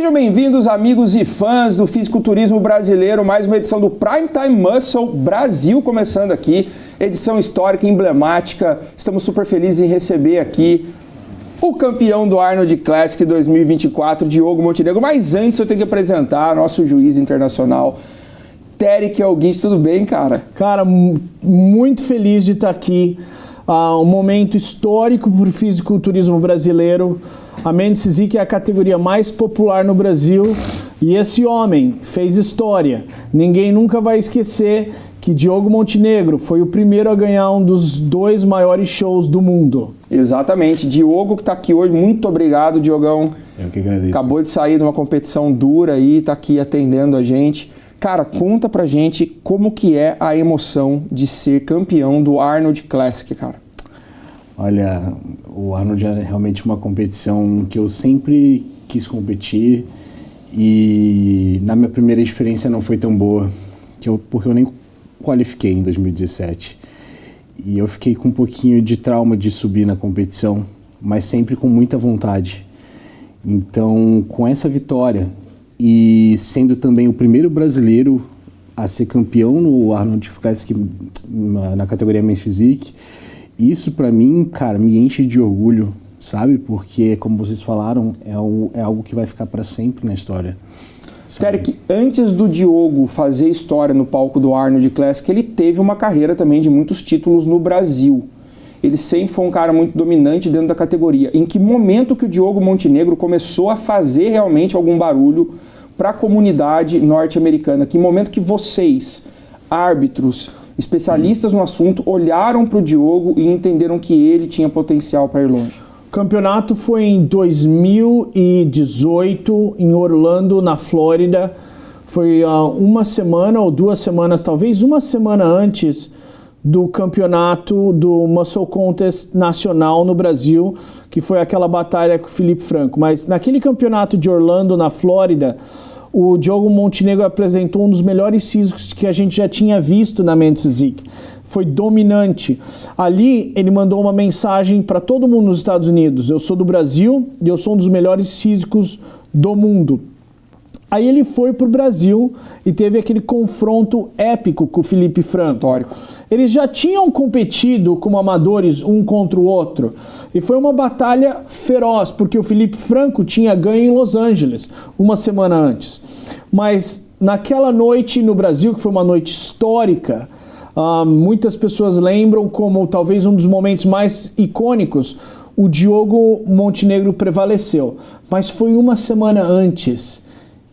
Sejam bem-vindos, amigos e fãs do fisiculturismo brasileiro, mais uma edição do Primetime Muscle Brasil começando aqui, edição histórica, emblemática. Estamos super felizes em receber aqui o campeão do Arnold Classic 2024, Diogo Montenegro. Mas antes eu tenho que apresentar nosso juiz internacional, Derek Augusto. Tudo bem, cara? Cara, muito feliz de estar aqui. Um momento histórico para o fisiculturismo brasileiro. A Men's Physique é a categoria mais popular no Brasil e esse homem fez história. Ninguém nunca vai esquecer que Diogo Montenegro foi o primeiro a ganhar um dos 2 maiores shows do mundo. Exatamente. Diogo que está aqui hoje, muito obrigado, Diogão. Eu que agradeço. Acabou de sair de uma competição dura aí, está aqui atendendo a gente. Cara, conta pra gente como que é a emoção de ser campeão do Arnold Classic, cara. Olha, o Arnold é realmente uma competição que eu sempre quis competir e na minha primeira experiência não foi tão boa, porque eu nem qualifiquei em 2017. E eu fiquei com um pouquinho de trauma de subir na competição, mas sempre com muita vontade. Então, com essa vitória e sendo também o primeiro brasileiro a ser campeão no Arnold Classic na categoria Men's Physique, isso pra mim, cara, me enche de orgulho, sabe? Porque, como vocês falaram, é algo que vai ficar pra sempre na história. Derek, antes do Diogo fazer história no palco do Arnold Classic, ele teve uma carreira também de muitos títulos no Brasil. Ele sempre foi um cara muito dominante dentro da categoria. Em que momento que o Diogo Montenegro começou a fazer realmente algum barulho para a comunidade norte-americana? Que momento que vocês, árbitros, especialistas no assunto, olharam para o Diogo e entenderam que ele tinha potencial para ir longe? O campeonato foi em 2018, em Orlando, na Flórida. Foi uma semana ou 2 semanas, talvez uma semana antes do campeonato do Muscle Contest nacional no Brasil, que foi aquela batalha com o Felipe Franco. Mas naquele campeonato de Orlando, na Flórida, o Diogo Montenegro apresentou um dos melhores físicos que a gente já tinha visto na Men's Physique. Foi dominante. Ali, ele mandou uma mensagem para todo mundo nos Estados Unidos. Eu sou do Brasil e eu sou um dos melhores físicos do mundo. Aí ele foi pro Brasil e teve aquele confronto épico com o Felipe Franco. Histórico. Eles já tinham competido como amadores um contra o outro. E foi uma batalha feroz, porque o Felipe Franco tinha ganho em Los Angeles uma semana antes. Mas naquela noite no Brasil, que foi uma noite histórica, muitas pessoas lembram como talvez um dos momentos mais icônicos, o Diogo Montenegro prevaleceu. Mas foi uma semana antes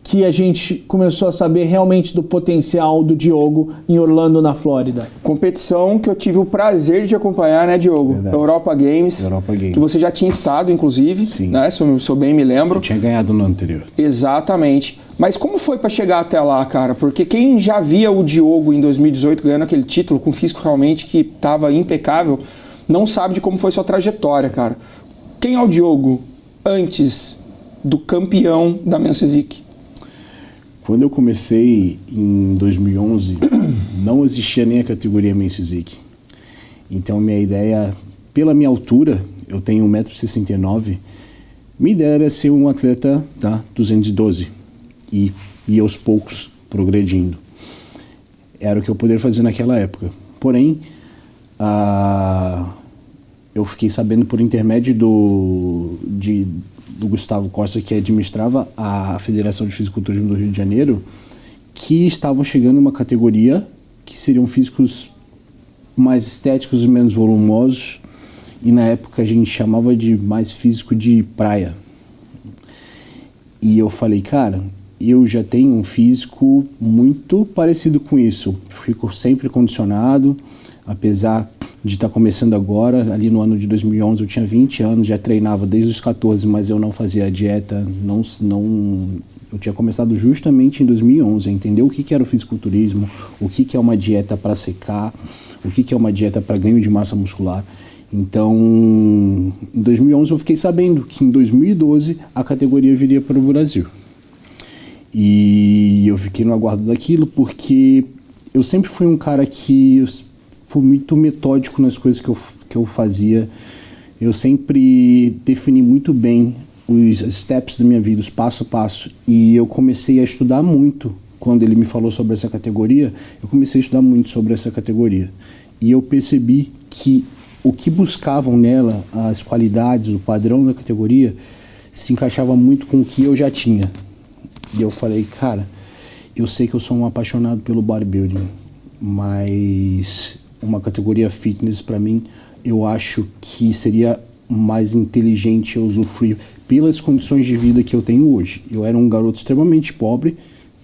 que a gente começou a saber realmente do potencial do Diogo em Orlando, na Flórida. Competição que eu tive o prazer de acompanhar, né, Diogo? Verdade. Europa Games, que você já tinha estado, inclusive. Sim. Né? Se eu bem me lembro. Eu tinha ganhado no anterior. Exatamente. Mas como foi para chegar até lá, cara? Porque quem já via o Diogo em 2018 ganhando aquele título, com físico realmente que estava impecável, não sabe de como foi sua trajetória, cara. Quem é o Diogo antes do campeão da Men's Physique? Quando eu comecei em 2011, não existia nem a categoria Men's Physique. Então minha ideia, pela minha altura, eu tenho 1,69 m, minha ideia era ser um atleta 212 e ir aos poucos progredindo. Era o que eu poderia fazer naquela época. Porém, eu fiquei sabendo por intermédio do Gustavo Costa, que administrava a Federação de Fisiculturismo do Rio de Janeiro, que estavam chegando uma categoria que seriam físicos mais estéticos e menos volumosos, e na época a gente chamava de mais físico de praia. E eu falei, cara, eu já tenho um físico muito parecido com isso, fico sempre condicionado, apesar de estar começando agora. Ali no ano de 2011 eu tinha 20 anos, já treinava desde os 14, mas eu não fazia dieta, eu tinha começado justamente em 2011 a entender o que era o fisiculturismo, o que é uma dieta para secar, o que é uma dieta para ganho de massa muscular. Então, em 2011 eu fiquei sabendo que em 2012 a categoria viria para o Brasil. E eu fiquei no aguardo daquilo porque eu sempre fui um cara que fui muito metódico nas coisas que eu fazia. Eu sempre defini muito bem os steps da minha vida, os passo a passo, e eu comecei a estudar muito. Quando ele me falou sobre essa categoria, eu comecei a estudar muito sobre essa categoria. E eu percebi que o que buscavam nela, as qualidades, o padrão da categoria, se encaixava muito com o que eu já tinha. E eu falei, cara, eu sei que eu sou um apaixonado pelo bodybuilding, mas uma categoria fitness, para mim, eu acho que seria mais inteligente eu usufruir pelas condições de vida que eu tenho hoje. Eu era um garoto extremamente pobre,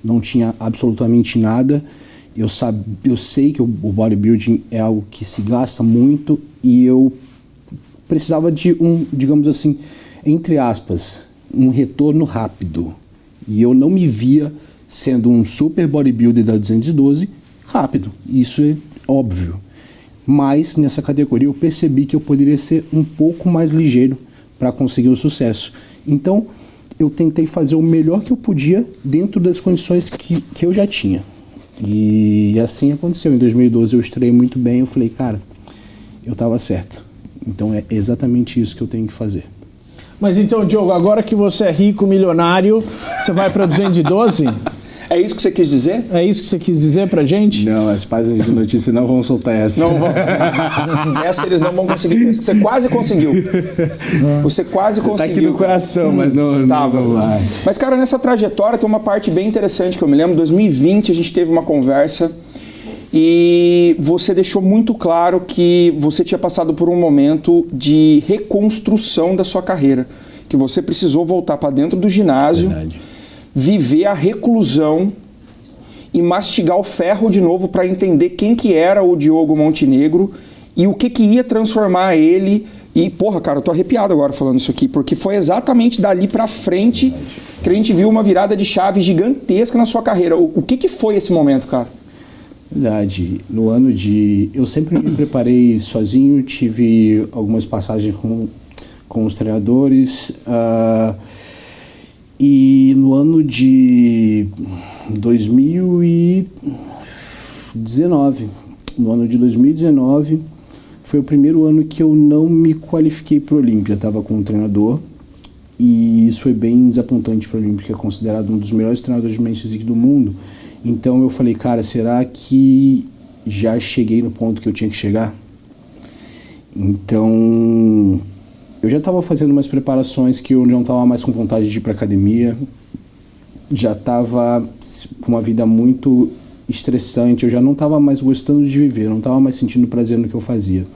não tinha absolutamente nada. Eu sei que o bodybuilding é algo que se gasta muito e eu precisava de digamos assim, entre aspas, um retorno rápido. E eu não me via sendo um super bodybuilder da 212 rápido. Isso é óbvio. Mas nessa categoria eu percebi que eu poderia ser um pouco mais ligeiro para conseguir o sucesso. Então eu tentei fazer o melhor que eu podia dentro das condições que eu já tinha. E assim aconteceu. Em 2012 eu estreiei muito bem. Eu falei, cara, eu estava certo. Então é exatamente isso que eu tenho que fazer. Mas então, Diogo, agora que você é rico, milionário, você vai para 212? É isso que você quis dizer? É isso que você quis dizer pra gente? Não, as páginas de notícia não vão soltar essa. Não vão. Essa eles não vão conseguir. Você quase conseguiu. Você quase conseguiu. Tá aqui no coração, mas não vai. Mas, cara, nessa trajetória tem uma parte bem interessante que eu me lembro. Em 2020 a gente teve uma conversa e você deixou muito claro que você tinha passado por um momento de reconstrução da sua carreira. Que você precisou voltar para dentro do ginásio. Verdade. Viver a reclusão e mastigar o ferro de novo para entender quem que era o Diogo Montenegro e o que ia transformar ele. E, porra, cara, eu tô arrepiado agora falando isso aqui, porque foi exatamente dali para frente que a gente viu uma virada de chave gigantesca na sua carreira. O que foi esse momento, cara? Verdade. No ano de... Eu sempre me preparei sozinho, tive algumas passagens com os treinadores... E no ano de 2019, foi o primeiro ano que eu não me qualifiquei para o Olímpia. Estava com um treinador e isso foi bem desapontante para o Olímpia, que é considerado um dos melhores treinadores de mente física do mundo. Então eu falei, cara, será que já cheguei no ponto que eu tinha que chegar? Então... eu já estava fazendo umas preparações que eu não estava mais com vontade de ir para academia, já estava com uma vida muito estressante, eu já não estava mais gostando de viver, não estava mais sentindo prazer no que eu fazia.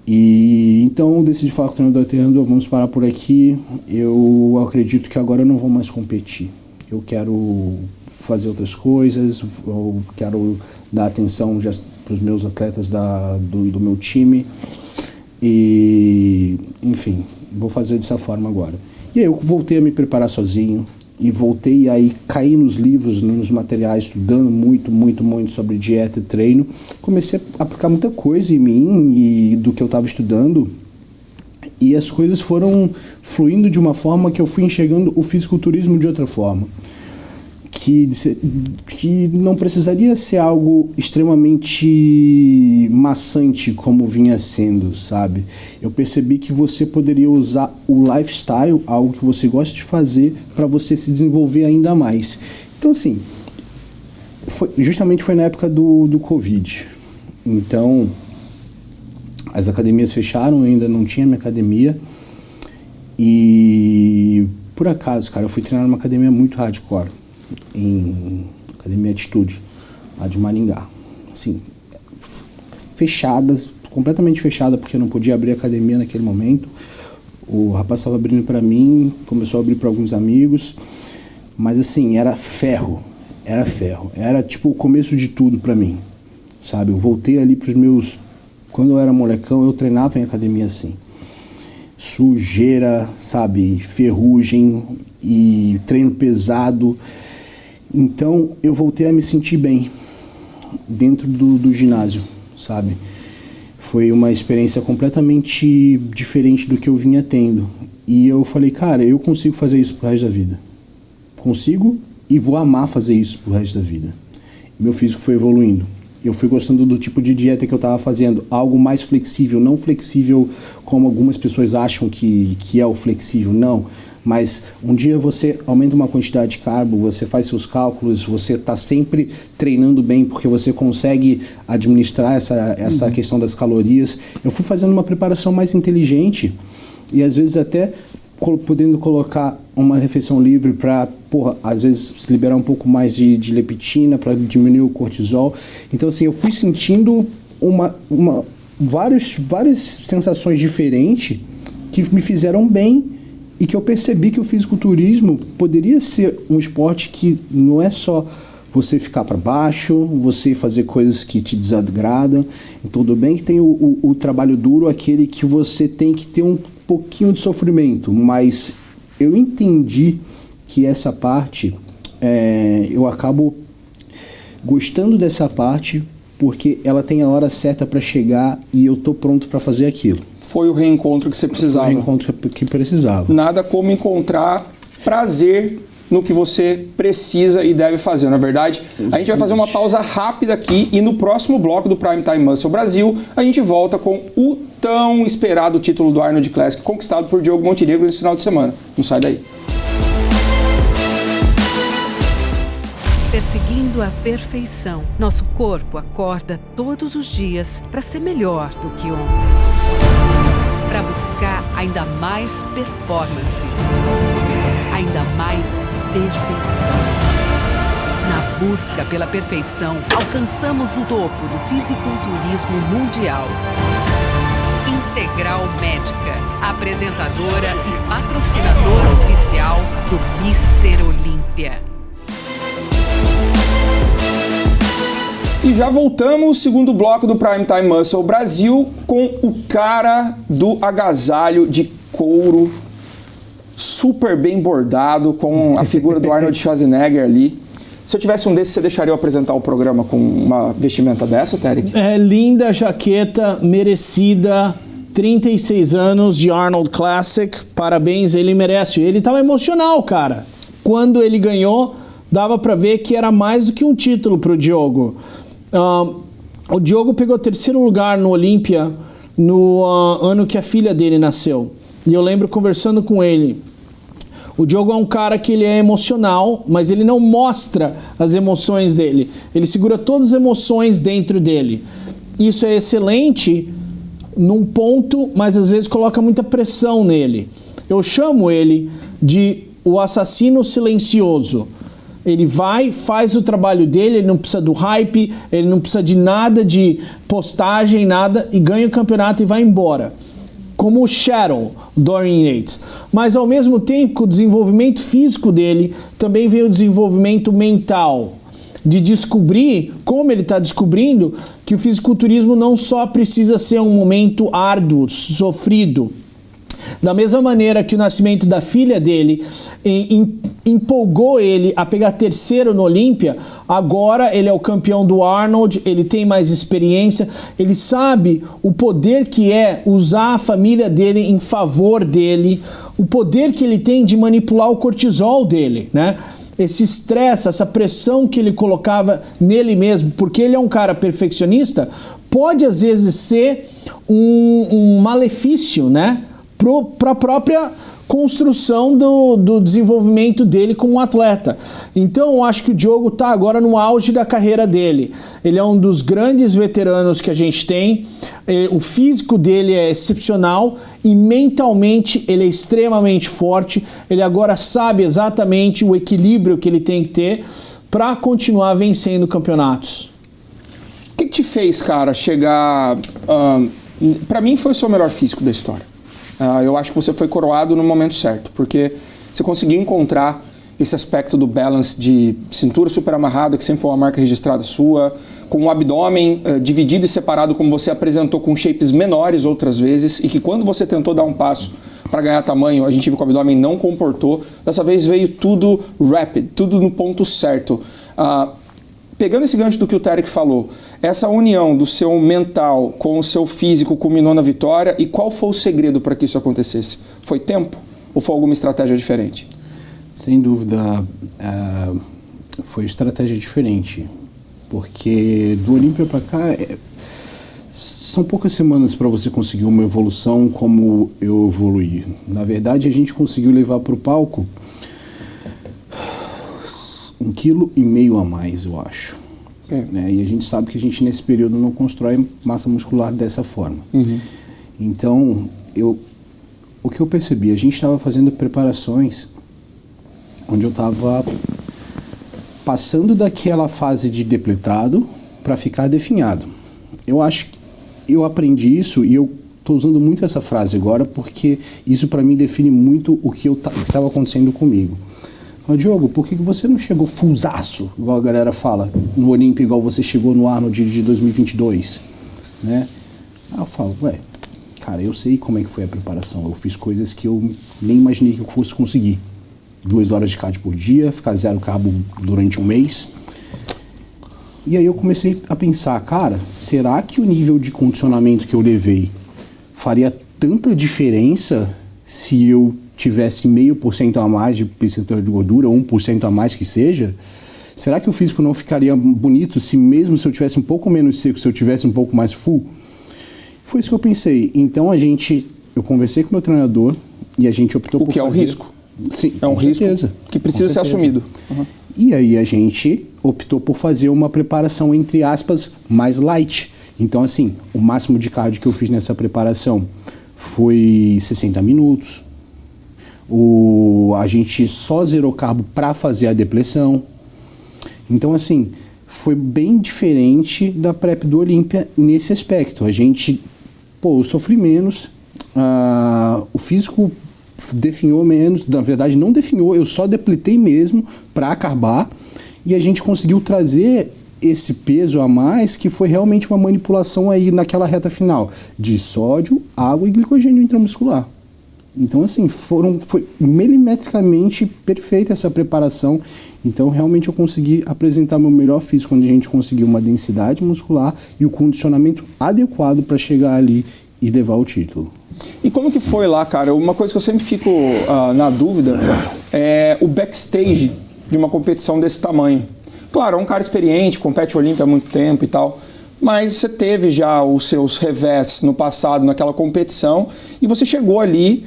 E então eu decidi falar com o treinador, vamos parar por aqui, eu acredito que agora eu não vou mais competir. Eu quero fazer outras coisas, eu quero dar atenção para os meus atletas do meu time. E, enfim, vou fazer dessa forma agora. E aí eu voltei a me preparar sozinho e voltei a cair nos livros, nos materiais, estudando muito sobre dieta e treino. Comecei a aplicar muita coisa em mim e do que eu estava estudando e as coisas foram fluindo de uma forma que eu fui enxergando o fisiculturismo de outra forma. Que não precisaria ser algo extremamente maçante como vinha sendo, sabe? Eu percebi que você poderia usar o lifestyle, algo que você gosta de fazer, para você se desenvolver ainda mais. Então, assim, justamente foi na época do Covid. Então, as academias fecharam, eu ainda não tinha minha academia. E, por acaso, cara, eu fui treinar numa academia muito hardcore. Em Academia Atitude, lá de Maringá, assim, fechadas, completamente fechada, porque eu não podia abrir a academia naquele momento. O rapaz estava abrindo para mim, começou a abrir para alguns amigos, mas assim, era ferro, era tipo o começo de tudo para mim, sabe? Eu voltei ali pros meus, quando eu era molecão, eu treinava em academia assim, sujeira, sabe, ferrugem e treino pesado. Então eu voltei a me sentir bem dentro do ginásio, sabe? Foi uma experiência completamente diferente do que eu vinha tendo. E eu falei, cara, eu consigo fazer isso pro resto da vida. Consigo e vou amar fazer isso pro resto da vida. Meu físico foi evoluindo. eu fui gostando do tipo de dieta que eu estava fazendo, algo mais flexível, não flexível como algumas pessoas acham que é o flexível, não. Mas um dia você aumenta uma quantidade de carbo, você faz seus cálculos, você está sempre treinando bem porque você consegue administrar essa questão das calorias. Eu fui fazendo uma preparação mais inteligente e às vezes até podendo colocar uma refeição livre para, às vezes liberar um pouco mais de leptina para diminuir o cortisol. Então, assim, eu fui sentindo várias sensações diferentes que me fizeram bem e que eu percebi que o fisiculturismo poderia ser um esporte que não é só você ficar para baixo, você fazer coisas que te desagradam. Tudo bem que tem o trabalho duro, aquele que você tem que ter um pouquinho de sofrimento, mas eu entendi que essa parte, eu acabo gostando dessa parte porque ela tem a hora certa para chegar e eu tô pronto para fazer aquilo. Foi o reencontro que você precisava. Foi o reencontro que precisava. Nada como encontrar prazer no que você precisa e deve fazer, na verdade. Exatamente. A gente vai fazer uma pausa rápida aqui e no próximo bloco do Prime Time Muscle Brasil, a gente volta com o tão esperado título do Arnold Classic, conquistado por Diogo Montenegro nesse final de semana. Não sai daí. Perseguindo a perfeição, nosso corpo acorda todos os dias para ser melhor do que ontem. Para buscar ainda mais performance, ainda mais perfeição. Na busca pela perfeição, alcançamos o topo do fisiculturismo mundial. Integral Médica, apresentadora e patrocinadora oficial do Mr. Olímpia. E já voltamos, segundo bloco do Prime Time Muscle Brasil, com o cara do agasalho de couro, super bem bordado, com a figura do Arnold Schwarzenegger ali. Se eu tivesse um desses, você deixaria eu apresentar o programa com uma vestimenta dessa, Tarek? Linda jaqueta, merecida, 36 anos de Arnold Classic, parabéns, ele merece. Ele tava emocional, cara. Quando ele ganhou, dava pra ver que era mais do que um título pro Diogo. O Diogo pegou 3º lugar no Olímpia no ano que a filha dele nasceu. E eu lembro conversando com ele. O Diogo é um cara que ele é emocional, mas ele não mostra as emoções dele. Ele segura todas as emoções dentro dele. Isso é excelente num ponto, mas às vezes coloca muita pressão nele. Eu chamo ele de o assassino silencioso. Ele vai, faz o trabalho dele, ele não precisa do hype, ele não precisa de nada de postagem, nada, e ganha o campeonato e vai embora. Como o Shadow, Dorian Yates. Mas ao mesmo tempo, com o desenvolvimento físico dele, também vem o desenvolvimento mental. De descobrir, como ele está descobrindo, que o fisiculturismo não só precisa ser um momento árduo, sofrido. Da mesma maneira que o nascimento da filha dele empolgou ele a pegar 3º no Olímpia, agora ele é o campeão do Arnold, ele tem mais experiência, ele sabe o poder que é usar a família dele em favor dele, o poder que ele tem de manipular o cortisol dele, né? Esse estresse, essa pressão que ele colocava nele mesmo, porque ele é um cara perfeccionista, pode às vezes ser um malefício, né? Para a própria construção do desenvolvimento dele como atleta. Então eu acho que o Diogo está agora no auge da carreira dele. Ele é um dos grandes veteranos que a gente tem, o físico dele é excepcional e mentalmente ele é extremamente forte. Ele agora sabe exatamente o equilíbrio que ele tem que ter para continuar vencendo campeonatos. O que te fez, cara, chegar... para mim foi o seu melhor físico da história. Eu acho que você foi coroado no momento certo, porque você conseguiu encontrar esse aspecto do balance de cintura super amarrada, que sempre foi uma marca registrada sua, com o abdômen dividido e separado, como você apresentou, com shapes menores outras vezes, e que quando você tentou dar um passo para ganhar tamanho, a gente viu que o abdômen não comportou. Dessa vez veio tudo rapid, tudo no ponto certo. Pegando esse gancho do que o Tarek falou, essa união do seu mental com o seu físico culminou na vitória, e qual foi o segredo para que isso acontecesse? Foi tempo ou foi alguma estratégia diferente? Sem dúvida, foi estratégia diferente. Porque do Olímpia para cá, são poucas semanas para você conseguir uma evolução como eu evoluí. Na verdade, a gente conseguiu levar para o palco 1,5 kg a mais, eu acho. Né? E a gente sabe que a gente, nesse período, não constrói massa muscular dessa forma. Então, o que eu percebi, a gente estava fazendo preparações onde eu estava passando daquela fase de depletado para ficar definhado. Eu acho que eu aprendi isso e eu estou usando muito essa frase agora porque isso para mim define muito o que estava acontecendo comigo. Mas, Diogo, por que você não chegou fullzaço, igual a galera fala, no Olímpia, igual você chegou no Arnold de 2022? Né? Aí eu falo, cara, eu sei como é que foi a preparação. Eu fiz coisas que eu nem imaginei que eu fosse conseguir. 2 horas de cardio por dia, ficar 0 carbo durante um mês. E aí eu comecei a pensar, cara, será que o nível de condicionamento que eu levei faria tanta diferença se eu tivesse 0,5% a mais de percentual de gordura, ou 1% a mais que seja? Será que o físico não ficaria bonito se mesmo se eu tivesse um pouco menos seco, se eu tivesse um pouco mais full? Foi isso que eu pensei. Então eu conversei com o meu treinador e a gente optou por fazer... O que é um risco? Sim, é um risco que precisa ser assumido. E aí a gente optou por fazer uma preparação, entre aspas, mais light. Então, assim, o máximo de cardio que eu fiz nessa preparação foi 60 minutos. A gente só zerou carbo para fazer a depressão. Então, assim, foi bem diferente da prep do Olímpia nesse aspecto. A gente, eu sofri menos, o físico definhou menos, na verdade não definhou, eu só depletei mesmo para carbar, e a gente conseguiu trazer esse peso a mais, que foi realmente uma manipulação aí naquela reta final, de sódio, água e glicogênio intramuscular. Então, assim, foi milimetricamente perfeita essa preparação. Então, realmente eu consegui apresentar meu melhor físico quando a gente conseguiu uma densidade muscular e o condicionamento adequado para chegar ali e levar o título. E como que foi lá, cara? Uma coisa que eu sempre fico na dúvida é o backstage de uma competição desse tamanho. Claro, é um cara experiente, compete Olímpia há muito tempo e tal, mas você teve já os seus revés no passado naquela competição e você chegou ali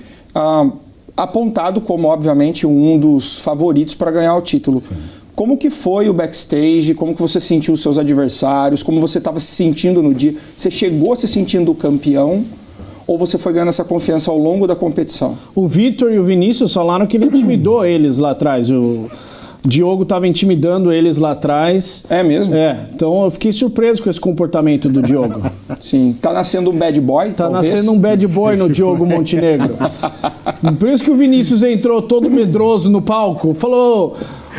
apontado como, obviamente, um dos favoritos para ganhar o título. Sim. Como que foi o backstage? Como que você sentiu os seus adversários? Como você estava se sentindo no dia? Você chegou se sentindo campeão? Ou você foi ganhando essa confiança ao longo da competição? O Vitor e o Vinícius falaram que ele intimidou eles lá atrás. O Diogo estava intimidando eles lá atrás. É mesmo? Então eu fiquei surpreso com esse comportamento do Diogo. Sim. Tá nascendo um bad boy, talvez? Nascendo um bad boy no Diogo Montenegro. Por isso que o Vinícius entrou todo medroso no palco. Falou,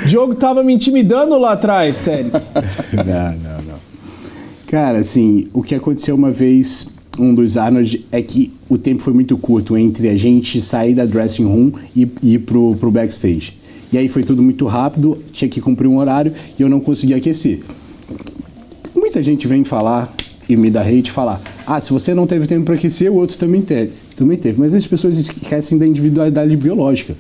Diogo tava me intimidando lá atrás, Teddy. Não. Cara, assim, o que aconteceu uma vez, um dos Arnold, é que o tempo foi muito curto entre a gente sair da dressing room e ir pro backstage. E aí foi tudo muito rápido, tinha que cumprir um horário e eu não conseguia aquecer. Muita gente vem falar e me dá hate falar, se você não teve tempo para aquecer, o outro também teve. Mas as pessoas esquecem da individualidade biológica.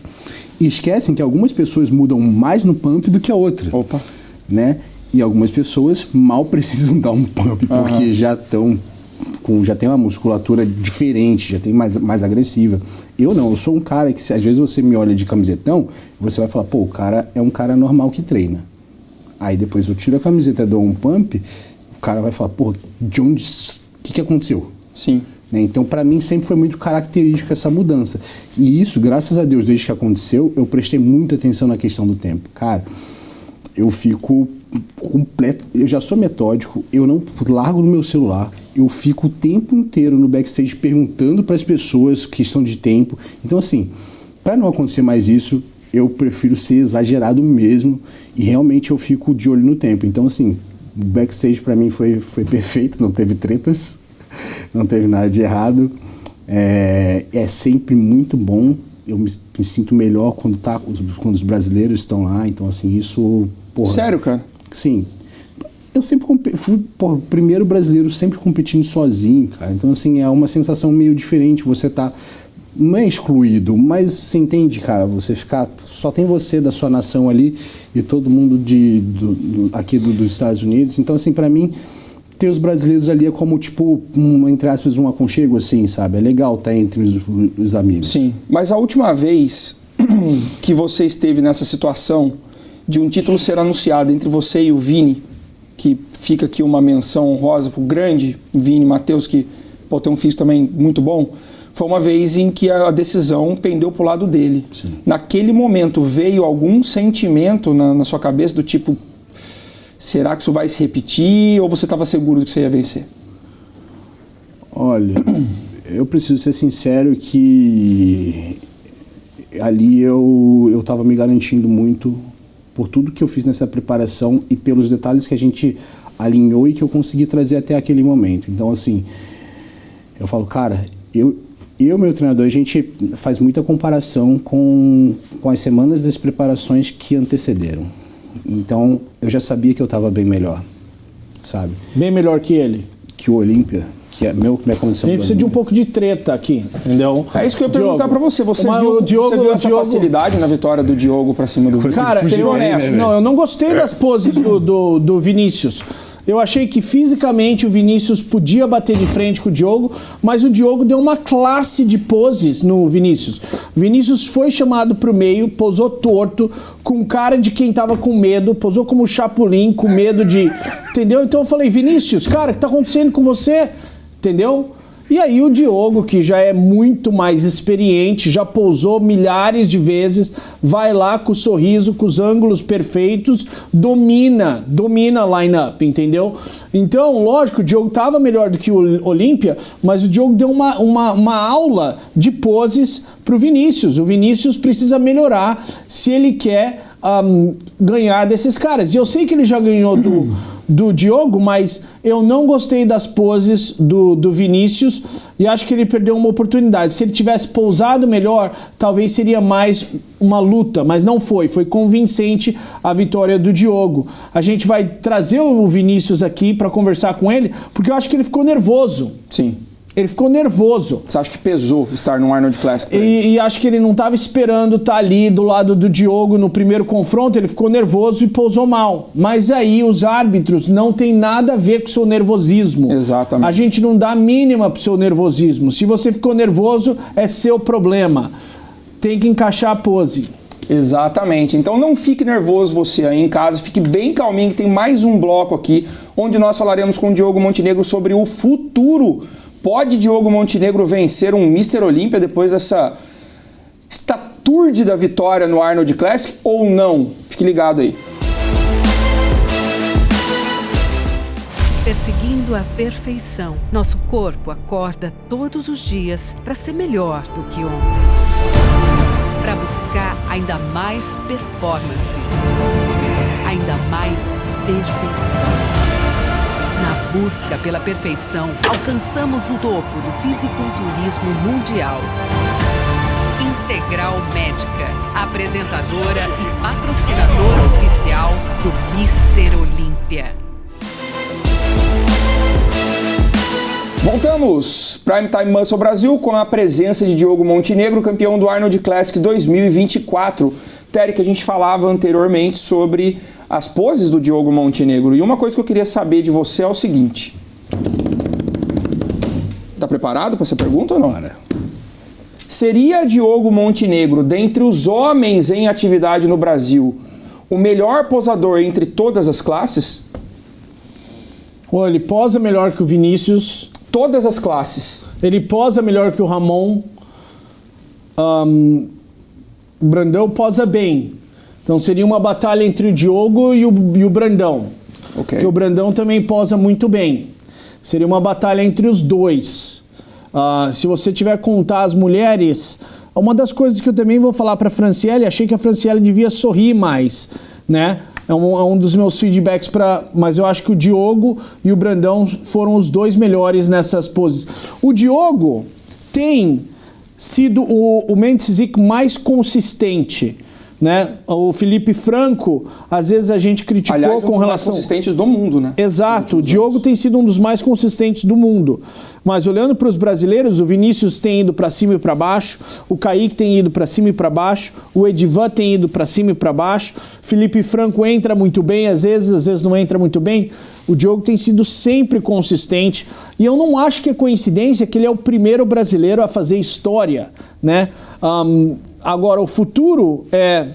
E esquecem que algumas pessoas mudam mais no pump do que a outra. Opa. Né? E algumas pessoas mal precisam dar um pump, porque já tem uma musculatura diferente, já tem mais agressiva. Eu não, eu sou um cara que, às vezes você me olha de camisetão, você vai falar, o cara é um cara normal que treina. Aí depois eu tiro a camiseta e dou um pump, o cara vai falar, o que aconteceu? Sim. Então, para mim, sempre foi muito característico essa mudança. E isso, graças a Deus, desde que aconteceu, eu prestei muita atenção na questão do tempo. Cara, eu fico completo, eu já sou metódico, eu não largo no meu celular, eu fico o tempo inteiro no backstage perguntando para as pessoas questão de tempo. Então, assim, para não acontecer mais isso, eu prefiro ser exagerado mesmo e realmente eu fico de olho no tempo. Então, assim, o backstage para mim foi perfeito, não teve tretas, não teve nada de errado. É sempre muito bom, eu me sinto melhor quando os brasileiros estão lá, então, assim, isso... Sério, cara? Sim. Eu sempre fui o primeiro brasileiro sempre competindo sozinho, cara. Então, assim, é uma sensação meio diferente. Você tá não é excluído, mas você entende, cara, você ficar, só tem você da sua nação ali e todo mundo aqui dos Estados Unidos, então assim, pra mim, ter os brasileiros ali é como, tipo, entre aspas, um aconchego, assim, sabe, é legal estar entre os amigos. Sim, mas a última vez que você esteve nessa situação de um título ser anunciado entre você e o Vini, que fica aqui uma menção honrosa pro grande Vini Matheus, que pô, tem um físico também muito bom, foi uma vez em que a decisão pendeu pro lado dele. Sim. Naquele momento, veio algum sentimento na sua cabeça do tipo, será que isso vai se repetir ou você estava seguro de que você ia vencer? Olha, eu preciso ser sincero que ali eu estava me garantindo muito por tudo que eu fiz nessa preparação e pelos detalhes que a gente alinhou e que eu consegui trazer até aquele momento. Então, assim, eu falo, cara, eu e o meu treinador, a gente faz muita comparação com as semanas das preparações que antecederam. Então, eu já sabia que eu estava bem melhor, sabe? Bem melhor que ele. Que o Olímpia, que é minha condição. A gente precisa de um pouco de treta aqui, entendeu? É isso que eu ia perguntar pra você. Você Mas viu essa facilidade na vitória do Diogo pra cima do Vinícius? Cara, seja honesto. não, eu não gostei das poses do Vinícius. Eu achei que fisicamente o Vinícius podia bater de frente com o Diogo, mas o Diogo deu uma classe de poses no Vinícius. O Vinícius foi chamado pro meio, posou torto, com cara de quem tava com medo, posou como chapulim, com medo de... Entendeu? Então eu falei, Vinícius, cara, o que tá acontecendo com você? Entendeu? E aí o Diogo, que já é muito mais experiente, já pousou milhares de vezes, vai lá com o sorriso, com os ângulos perfeitos, domina a line-up, entendeu? Então, lógico, o Diogo estava melhor do que o Olímpia, mas o Diogo deu uma aula de poses pro Vinícius. O Vinícius precisa melhorar se ele quer ganhar desses caras. E eu sei que ele já ganhou do Diogo, mas eu não gostei das poses do Vinícius e acho que ele perdeu uma oportunidade. Se ele tivesse pousado melhor, talvez seria mais uma luta, mas não foi. Foi convincente a vitória do Diogo. A gente vai trazer o Vinícius aqui para conversar com ele, porque eu acho que ele ficou nervoso. Sim. Ele ficou nervoso. Você acha que pesou estar no Arnold Classic? E acho que ele não estava esperando estar ali do lado do Diogo no primeiro confronto, ele ficou nervoso e pousou mal. Mas aí os árbitros não tem nada a ver com o seu nervosismo. Exatamente. A gente não dá mínima pro seu nervosismo. Se você ficou nervoso, é seu problema. Tem que encaixar a pose. Exatamente. Então não fique nervoso você aí em casa, fique bem calminho que tem mais um bloco aqui, onde nós falaremos com o Diogo Montenegro sobre o futuro. Pode Diogo Montenegro vencer um Mr. Olímpia depois dessa estapurdida vitória no Arnold Classic ou não? Fique ligado aí. Perseguindo a perfeição, nosso corpo acorda todos os dias para ser melhor do que ontem. Para buscar ainda mais performance, ainda mais perfeição. Na busca pela perfeição, alcançamos o topo do fisiculturismo mundial. Integral Médica, apresentadora e patrocinadora oficial do Mr. Olímpia. Voltamos! Prime Time Muscle Brasil com a presença de Diogo Montenegro, campeão do Arnold Classic 2024. Terry, que a gente falava anteriormente sobre as poses do Diogo Montenegro. E uma coisa que eu queria saber de você é o seguinte. Tá preparado para essa pergunta ou não? Seria Diogo Montenegro, dentre os homens em atividade no Brasil, o melhor posador entre todas as classes? Olha, ele posa melhor que o Vinícius. Todas as classes. Ele posa melhor que o Ramon. O Brandão posa bem. Então seria uma batalha entre o Diogo e o Brandão. Okay. Porque o Brandão também posa muito bem. Seria uma batalha entre os dois. Se você tiver que contar as mulheres, uma das coisas que eu também vou falar para a Franciele, achei que a Franciele devia sorrir mais, né? É um dos meus feedbacks mas eu acho que o Diogo e o Brandão foram os dois melhores nessas poses. O Diogo tem sido o men's physique mais consistente, né? O Felipe Franco, às vezes a gente criticou. Aliás, com relação mais consistentes do mundo, né? Exato, o Diogo tem sido um dos mais consistentes do mundo. Mas olhando para os brasileiros, o Vinícius tem ido para cima e para baixo, o Kaique tem ido para cima e para baixo, o Edivan tem ido para cima e para baixo, Felipe Franco entra muito bem, às vezes não entra muito bem. O Diogo tem sido sempre consistente e eu não acho que é coincidência que ele é o primeiro brasileiro a fazer história, né? Agora, o futuro é...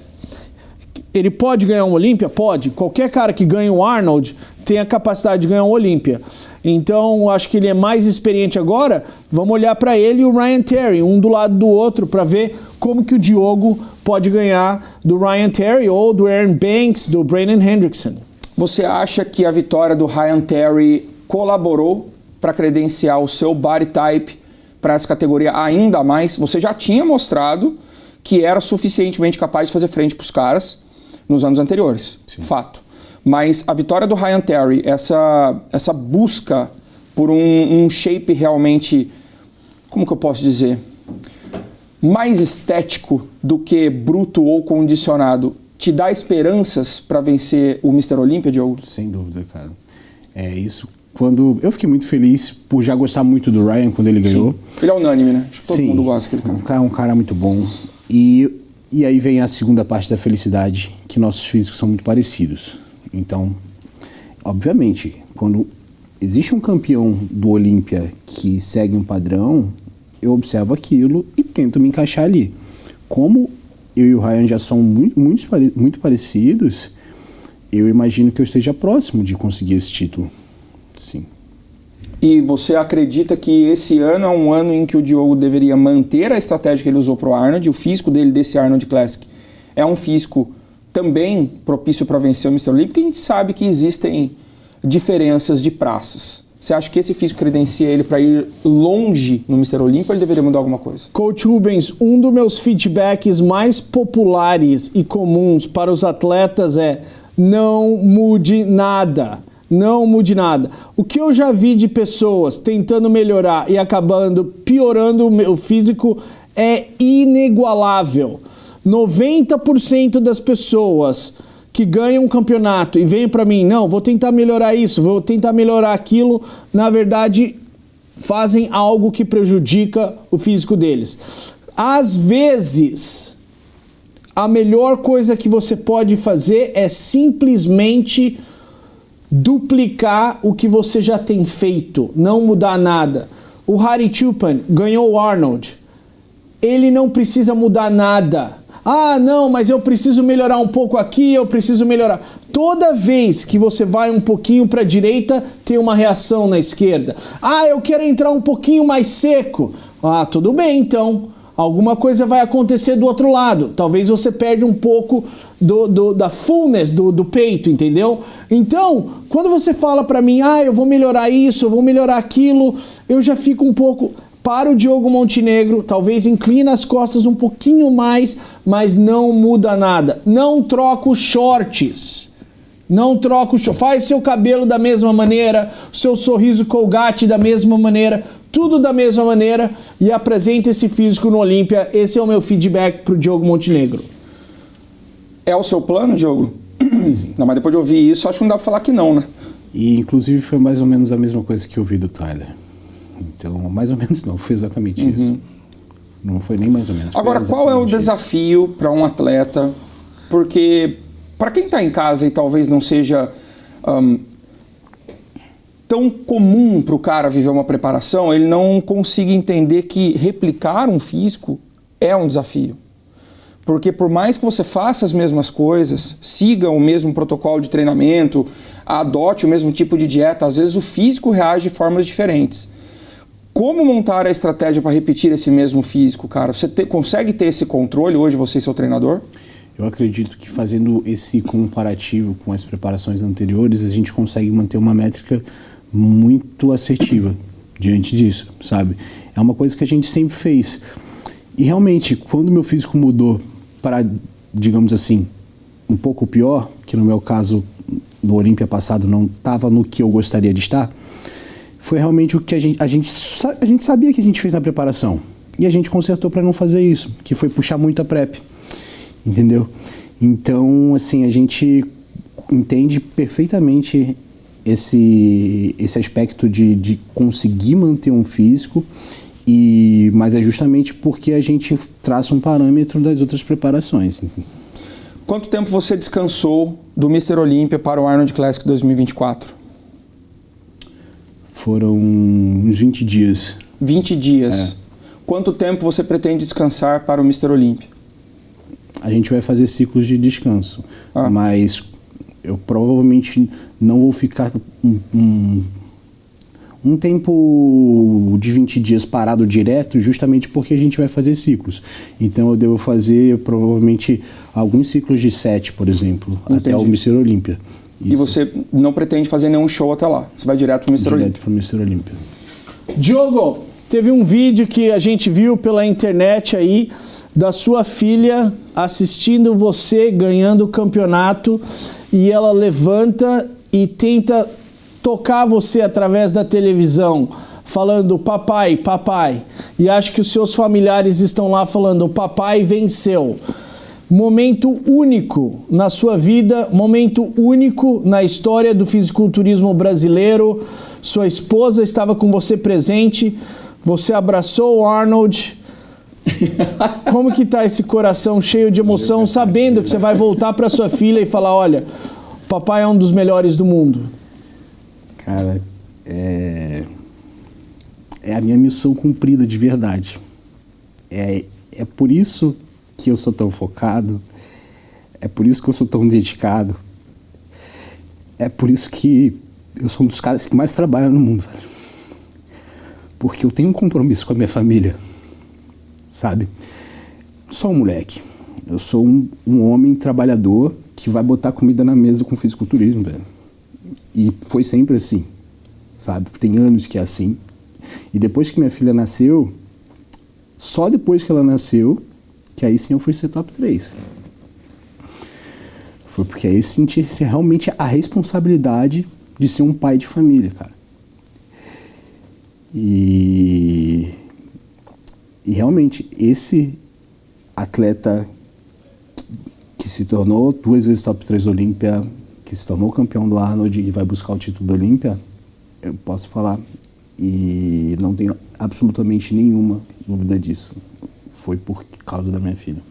Ele pode ganhar um Olímpia? Pode. Qualquer cara que ganha o Arnold tem a capacidade de ganhar um Olímpia. Então, acho que ele é mais experiente agora. Vamos olhar para ele e o Ryan Terry, um do lado do outro, para ver como que o Diogo pode ganhar do Ryan Terry ou do Aaron Banks, do Brandon Hendrickson. Você acha que a vitória do Ryan Terry colaborou para credenciar o seu body type para essa categoria ainda mais? Você já tinha mostrado que era suficientemente capaz de fazer frente para os caras nos anos anteriores. Sim. Fato. Mas a vitória do Ryan Terry, essa busca por um shape realmente, como que eu posso dizer, mais estético do que bruto ou condicionado, te dá esperanças para vencer o Mr. Olympia, Diogo? Sem dúvida, cara. É isso. Eu fiquei muito feliz por já gostar muito do Ryan quando ele ganhou. Sim. Ele é unânime, né? Acho que todo mundo gosta daquele cara. Um cara muito bom. E aí vem a segunda parte da felicidade, que nossos físicos são muito parecidos. Então, obviamente, quando existe um campeão do Olímpia que segue um padrão, eu observo aquilo e tento me encaixar ali. Como eu e o Ryan já são muito parecidos, eu imagino que eu esteja próximo de conseguir esse título. Sim. E você acredita que esse ano é um ano em que o Diogo deveria manter a estratégia que ele usou para o Arnold, o físico dele desse Arnold Classic é um físico também propício para vencer o Mr. Olympia, porque a gente sabe que existem diferenças de praças. Você acha que esse físico credencia ele para ir longe no Mr. Olympia ou ele deveria mudar alguma coisa? Coach Rubens, um dos meus feedbacks mais populares e comuns para os atletas é: não mude nada. Não mude nada. O que eu já vi de pessoas tentando melhorar e acabando piorando o físico é inigualável. 90% das pessoas que ganham um campeonato e vêm para mim, não, vou tentar melhorar isso, vou tentar melhorar aquilo, na verdade fazem algo que prejudica o físico deles. Às vezes, a melhor coisa que você pode fazer é simplesmente duplicar o que você já tem feito, não mudar nada. O Harry Chupin ganhou o Arnold. Ele não precisa mudar nada. Ah, não, mas eu preciso melhorar um pouco aqui, eu preciso melhorar. Toda vez que você vai um pouquinho para a direita, tem uma reação na esquerda. Ah, eu quero entrar um pouquinho mais seco. Ah, tudo bem, então. Alguma coisa vai acontecer do outro lado. Talvez você perde um pouco da fullness do peito, entendeu? Então, quando você fala para mim, eu vou melhorar isso, eu vou melhorar aquilo, eu já fico um pouco... Para o Diogo Montenegro, talvez inclina as costas um pouquinho mais, mas não muda nada. Não troca os shorts. Não troca o short. Faz seu cabelo da mesma maneira, seu sorriso Colgate da mesma maneira, tudo da mesma maneira e apresenta esse físico no Olímpia. Esse é o meu feedback pro Diogo Montenegro. É o seu plano, Diogo? Não, mas depois de ouvir isso, acho que não dá pra falar que não, né? E inclusive foi mais ou menos a mesma coisa que eu ouvi do Tyler. Então, mais ou menos não, foi exatamente isso. Não foi nem mais ou menos. Agora, qual é o desafio para um atleta? Porque, para quem está em casa e talvez não seja tão comum para o cara viver uma preparação, ele não consiga entender que replicar um físico é um desafio. Porque por mais que você faça as mesmas coisas, siga o mesmo protocolo de treinamento, adote o mesmo tipo de dieta, às vezes o físico reage de formas diferentes. Como montar a estratégia para repetir esse mesmo físico, cara? Você consegue ter esse controle hoje, você e seu treinador? Eu acredito que fazendo esse comparativo com as preparações anteriores, a gente consegue manter uma métrica muito assertiva diante disso, sabe? É uma coisa que a gente sempre fez. E realmente, quando meu físico mudou para, digamos assim, um pouco pior, que no meu caso, no Olímpia passado, não estava no que eu gostaria de estar, foi realmente o que a gente sabia que a gente fez na preparação. E a gente consertou para não fazer isso, que foi puxar muito a prep. Entendeu? Então, assim, a gente entende perfeitamente esse aspecto de conseguir manter um físico, mas é justamente porque a gente traça um parâmetro das outras preparações. Quanto tempo você descansou do Mr. Olympia para o Arnold Classic 2024? Foram uns 20 dias. 20 dias. Quanto tempo você pretende descansar para o Mr. Olympia? A gente vai fazer ciclos de descanso, mas eu provavelmente não vou ficar um tempo de 20 dias parado direto, justamente porque a gente vai fazer ciclos. Então eu devo fazer provavelmente alguns ciclos de 7, por exemplo, até o Mr. Olympia. E você não pretende fazer nenhum show até lá? Você vai direto para o Mr. Olympia? Direto para o Mr. Olympia. Diogo, teve um vídeo que a gente viu pela internet aí da sua filha assistindo você ganhando o campeonato e ela levanta e tenta tocar você através da televisão, falando papai, papai. E acho que os seus familiares estão lá falando papai venceu. Momento único na sua vida, momento único na história do fisiculturismo brasileiro. Sua esposa estava com você presente, você abraçou o Arnold. Como que tá esse coração cheio de emoção, sabendo que você vai voltar para sua filha e falar, olha, papai é um dos melhores do mundo? Cara, é a minha missão cumprida de verdade. É por isso que eu sou tão focado, é por isso que eu sou tão dedicado, é por isso que eu sou um dos caras que mais trabalham no mundo, velho. Porque eu tenho um compromisso com a minha família, sabe? Sou um moleque, eu sou um homem trabalhador que vai botar comida na mesa com fisiculturismo, velho. E foi sempre assim, sabe? Tem anos que é assim. E depois que minha filha nasceu, só depois que ela nasceu, que aí sim eu fui ser top 3. Foi porque aí senti realmente a responsabilidade de ser um pai de família, cara. E realmente, esse atleta que se tornou 2 vezes top 3 do Olímpia, que se tornou campeão do Arnold e vai buscar o título do Olímpia, eu posso falar, e não tenho absolutamente nenhuma dúvida disso. Foi por causa da minha filha.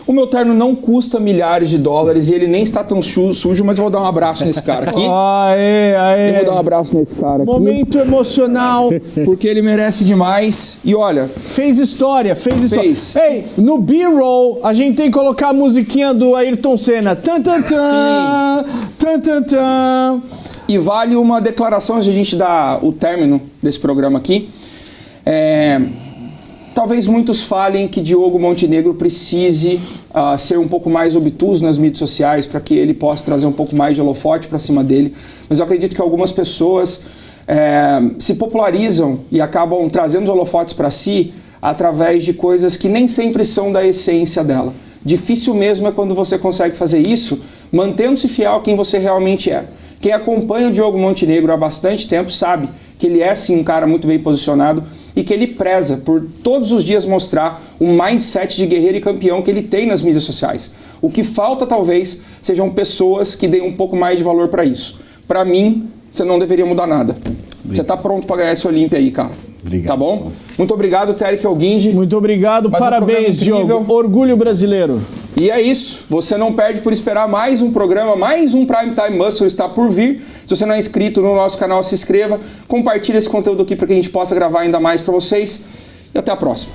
O meu terno não custa milhares de dólares e ele nem está tão sujo, mas eu vou dar um abraço nesse cara aqui. Aê. Eu vou dar um abraço nesse cara aqui. Momento emocional. Porque ele merece demais. E olha... Fez história. Fez. Ei, no B-roll, a gente tem que colocar a musiquinha do Ayrton Senna. Tan, tan, tan. Tan, tan, tan. E vale uma declaração antes de a gente dar o término desse programa aqui. Talvez muitos falem que Diogo Montenegro precise ser um pouco mais obtuso nas mídias sociais para que ele possa trazer um pouco mais de holofote para cima dele. Mas eu acredito que algumas pessoas se popularizam e acabam trazendo os holofotes para si através de coisas que nem sempre são da essência dela. Difícil mesmo é quando você consegue fazer isso mantendo-se fiel a quem você realmente é. Quem acompanha o Diogo Montenegro há bastante tempo sabe que ele é sim um cara muito bem posicionado e que ele preza por todos os dias mostrar o mindset de guerreiro e campeão que ele tem nas mídias sociais. O que falta talvez sejam pessoas que deem um pouco mais de valor para isso. Para mim, você não deveria mudar nada. Você está pronto para ganhar esse Olímpia aí, cara. Obrigado. Tá bom? Muito obrigado, Terek Elguinde. Muito obrigado, parabéns, Diogo. Orgulho brasileiro. E é isso, você não perde por esperar mais um programa, mais um Prime Time Muscle está por vir. Se você não é inscrito no nosso canal, se inscreva, compartilhe esse conteúdo aqui para que a gente possa gravar ainda mais para vocês e até a próxima.